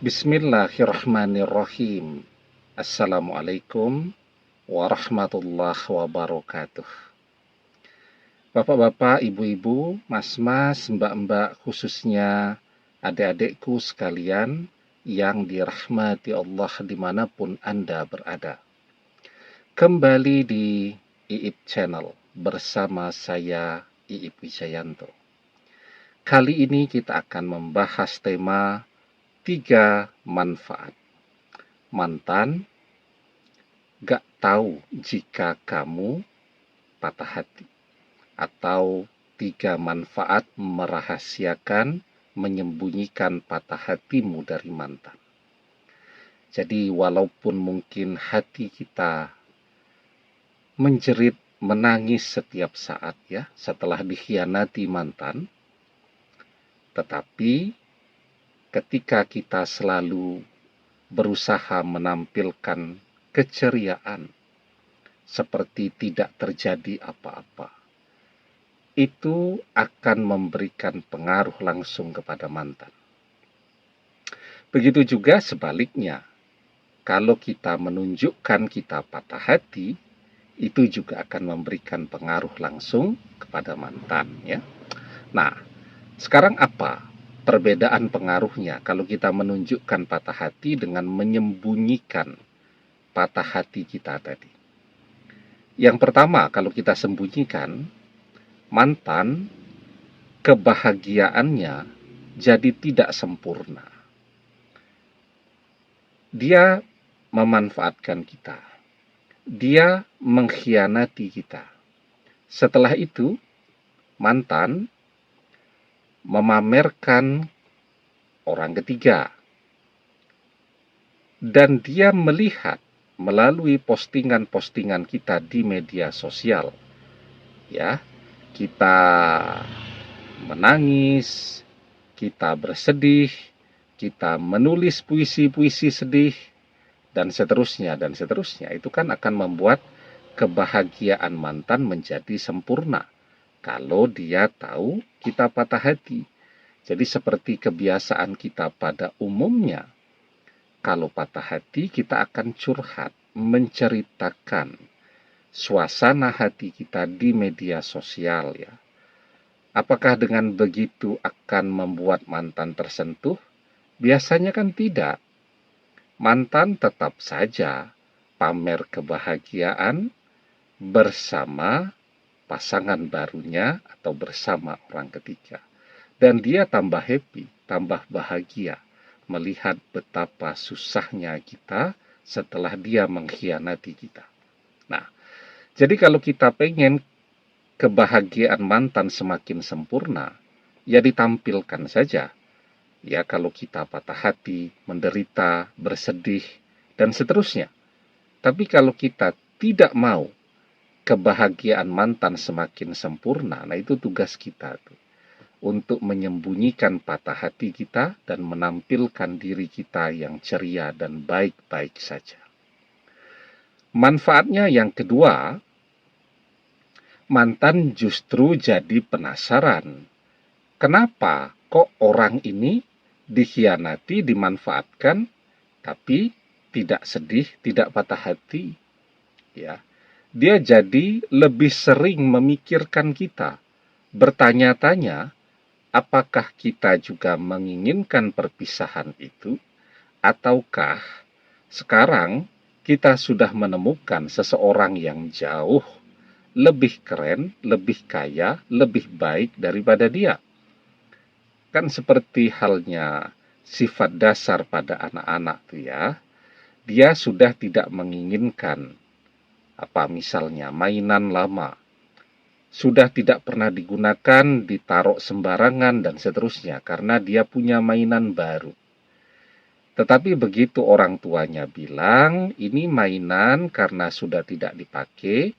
Bismillahirrahmanirrahim. Assalamualaikum warahmatullahi wabarakatuh. Bapak-bapak, ibu-ibu, mas-mas, mbak-mbak, khususnya adik-adikku sekalian yang dirahmati Allah dimanapun Anda berada. Kembali di Iip Channel bersama saya Iip Wijayanto. Kali ini kita akan membahas tema 3 manfaat. Mantan gak tahu jika kamu patah hati. Atau 3 manfaat merahasiakan, menyembunyikan patah hatimu dari mantan. Jadi walaupun mungkin hati kita menjerit, menangis setiap saat ya setelah dikhianati mantan, tetapi ketika kita selalu berusaha menampilkan keceriaan seperti tidak terjadi apa-apa, itu akan memberikan pengaruh langsung kepada mantan. Begitu juga sebaliknya, kalau kita menunjukkan kita patah hati, itu juga akan memberikan pengaruh langsung kepada mantan ya. Nah, sekarang apa perbedaan pengaruhnya kalau kita menunjukkan patah hati dengan menyembunyikan patah hati kita tadi? Yang pertama, kalau kita sembunyikan, mantan kebahagiaannya jadi tidak sempurna. Dia memanfaatkan kita. Dia mengkhianati kita. Setelah itu, mantan memamerkan orang ketiga. Dan dia melihat melalui postingan-postingan kita di media sosial. Ya, kita menangis, kita bersedih, kita menulis puisi-puisi sedih, dan seterusnya, dan seterusnya. Itu kan akan membuat kebahagiaan mantan menjadi sempurna kalau dia tahu kita patah hati. Jadi seperti kebiasaan kita pada umumnya, kalau patah hati kita akan curhat, menceritakan suasana hati kita di media sosial ya. Apakah dengan begitu akan membuat mantan tersentuh? Biasanya kan tidak. Mantan tetap saja pamer kebahagiaan bersama pasangan barunya atau bersama orang ketiga. Dan dia tambah happy, tambah bahagia melihat betapa susahnya kita setelah dia mengkhianati kita. Nah, jadi kalau kita pengen kebahagiaan mantan semakin sempurna, ya ditampilkan saja. Ya, kalau kita patah hati, menderita, bersedih, dan seterusnya. Tapi kalau kita tidak mau kebahagiaan mantan semakin sempurna, nah itu tugas kita tuh, untuk menyembunyikan patah hati kita dan menampilkan diri kita yang ceria dan baik-baik saja. Manfaatnya yang kedua, mantan justru jadi penasaran. Kenapa kok orang ini dikhianati, dimanfaatkan, tapi tidak sedih, tidak patah hati? Ya, dia jadi lebih sering memikirkan kita, bertanya-tanya, apakah kita juga menginginkan perpisahan itu, ataukah sekarang kita sudah menemukan seseorang yang jauh lebih keren, lebih kaya, lebih baik daripada dia. Kan seperti halnya sifat dasar pada anak-anak tuh ya. Dia sudah tidak menginginkan misalnya mainan lama. Sudah tidak pernah digunakan, ditaruh sembarangan dan seterusnya karena dia punya mainan baru. Tetapi begitu orang tuanya bilang, ini mainan karena sudah tidak dipakai,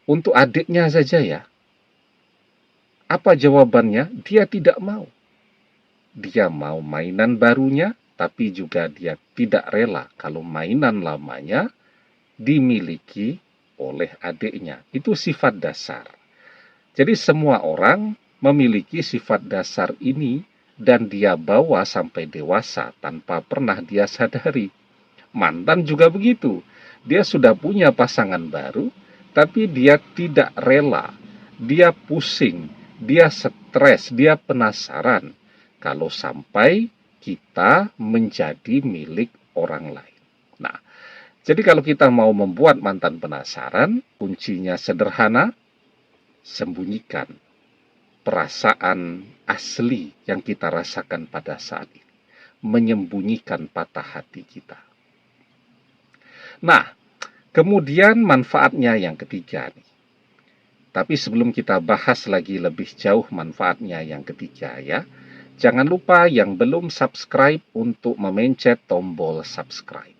untuk adiknya saja ya. Apa jawabannya? Dia tidak mau. Dia mau mainan barunya, tapi juga dia tidak rela kalau mainan lamanya dimiliki oleh adiknya. Itu sifat dasar. Jadi semua orang memiliki sifat dasar ini dan dia bawa sampai dewasa tanpa pernah dia sadari. Mantan juga begitu. Dia sudah punya pasangan baru, tapi dia tidak rela. Dia pusing, dia stres, dia penasaran kalau sampai kita menjadi milik orang lain. Nah, jadi kalau kita mau membuat mantan penasaran, kuncinya sederhana, sembunyikan perasaan asli yang kita rasakan pada saat ini. Menyembunyikan patah hati kita. Nah, kemudian manfaatnya yang ketiga nih. Tapi sebelum kita bahas lagi lebih jauh manfaatnya yang ketiga ya, jangan lupa yang belum subscribe untuk memencet tombol subscribe.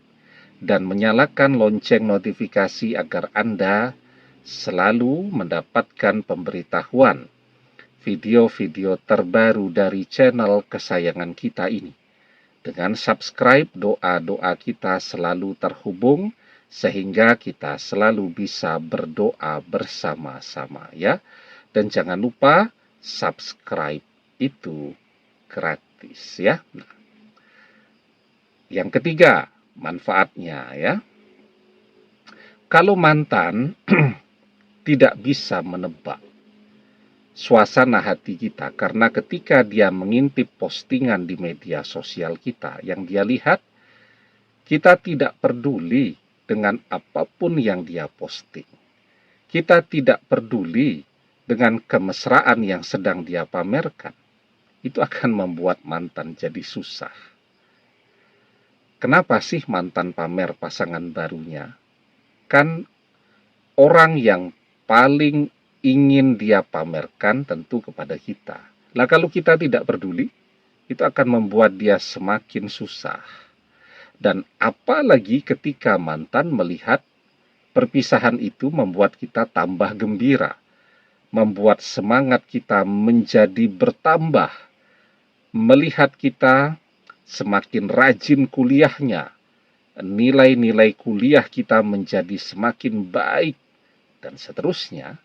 Dan menyalakan lonceng notifikasi agar Anda selalu mendapatkan pemberitahuan video-video terbaru dari channel kesayangan kita ini. Dengan subscribe, doa-doa kita selalu terhubung sehingga kita selalu bisa berdoa bersama-sama ya. Dan jangan lupa subscribe itu gratis ya. Nah, yang ketiga, manfaatnya ya. Kalau mantan tidak bisa menebak suasana hati kita, karena ketika dia mengintip postingan di media sosial kita, yang dia lihat, kita tidak peduli dengan apapun yang dia posting. Kita tidak peduli dengan kemesraan yang sedang dia pamerkan. Itu akan membuat mantan jadi susah. Kenapa sih mantan pamer pasangan barunya? Kan orang yang paling ingin dia pamerkan tentu kepada kita. Lah kalau kita tidak peduli, itu akan membuat dia semakin susah. Dan apalagi ketika mantan melihat perpisahan itu membuat kita tambah gembira, membuat semangat kita menjadi bertambah, melihat kita semakin rajin kuliahnya, nilai-nilai kuliah kita menjadi semakin baik, dan seterusnya.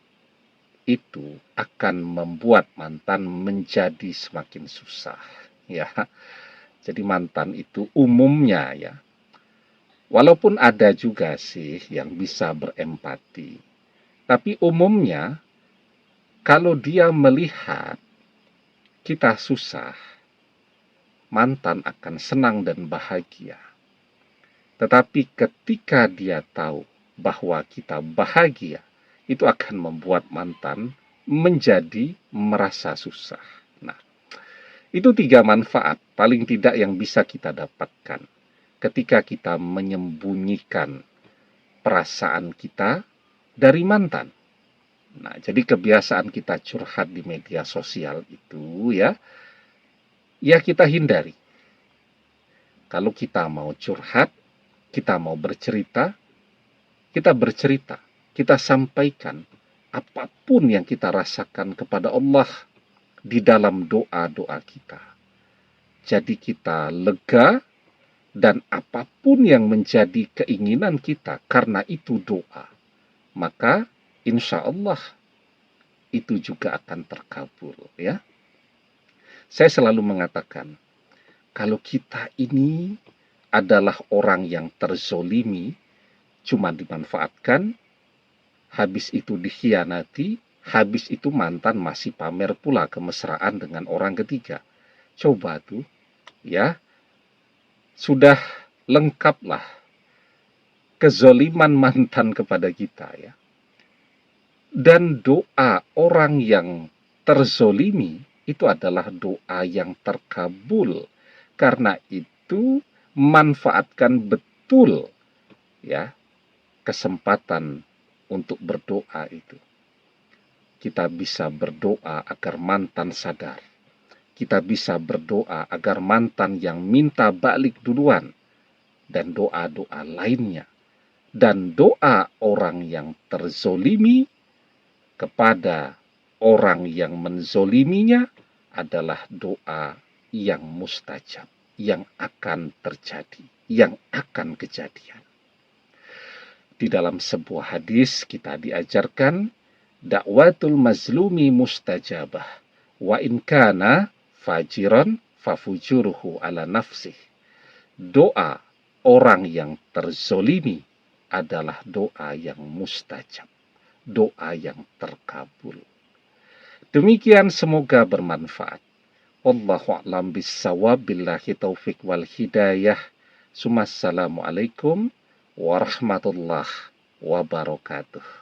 Itu akan membuat mantan menjadi semakin susah ya. Jadi mantan itu umumnya ya, walaupun ada juga sih yang bisa berempati, tapi umumnya kalau dia melihat kita susah, mantan akan senang dan bahagia. Tetapi ketika dia tahu bahwa kita bahagia, itu akan membuat mantan menjadi merasa susah. Nah, itu 3 manfaat paling tidak yang bisa kita dapatkan ketika kita menyembunyikan perasaan kita dari mantan. Nah, jadi kebiasaan kita curhat di media sosial itu ya kita hindari. Kalau kita mau curhat, kita mau bercerita, kita sampaikan apapun yang kita rasakan kepada Allah di dalam doa-doa kita. Jadi kita lega, dan apapun yang menjadi keinginan kita karena itu doa, maka insya Allah itu juga akan terkabul ya. Saya selalu mengatakan, kalau kita ini adalah orang yang terzolimi, cuma dimanfaatkan, habis itu dikhianati, habis itu mantan masih pamer pula kemesraan dengan orang ketiga. Coba tuh, ya, sudah lengkaplah kezoliman mantan kepada kita ya. Dan doa orang yang terzolimi itu adalah doa yang terkabul. Karena itu manfaatkan betul ya kesempatan untuk berdoa itu. Kita bisa berdoa agar mantan sadar. Kita bisa berdoa agar mantan yang minta balik duluan. Dan doa-doa lainnya. Dan doa orang yang terzolimi kepada orang yang menzoliminya adalah doa yang mustajab, yang akan terjadi, yang akan kejadian. Di dalam sebuah hadis kita diajarkan dakwatul mazlumi mustajabah wa in kana fajiron fafujuruhu ala nafsih. Doa orang yang terzolimi adalah doa yang mustajab, doa yang terkabul. Demikian, semoga bermanfaat. Wallahu a'lam bissawab, billahi taufik wal hidayah. Assalamualaikum warahmatullahi wabarakatuh.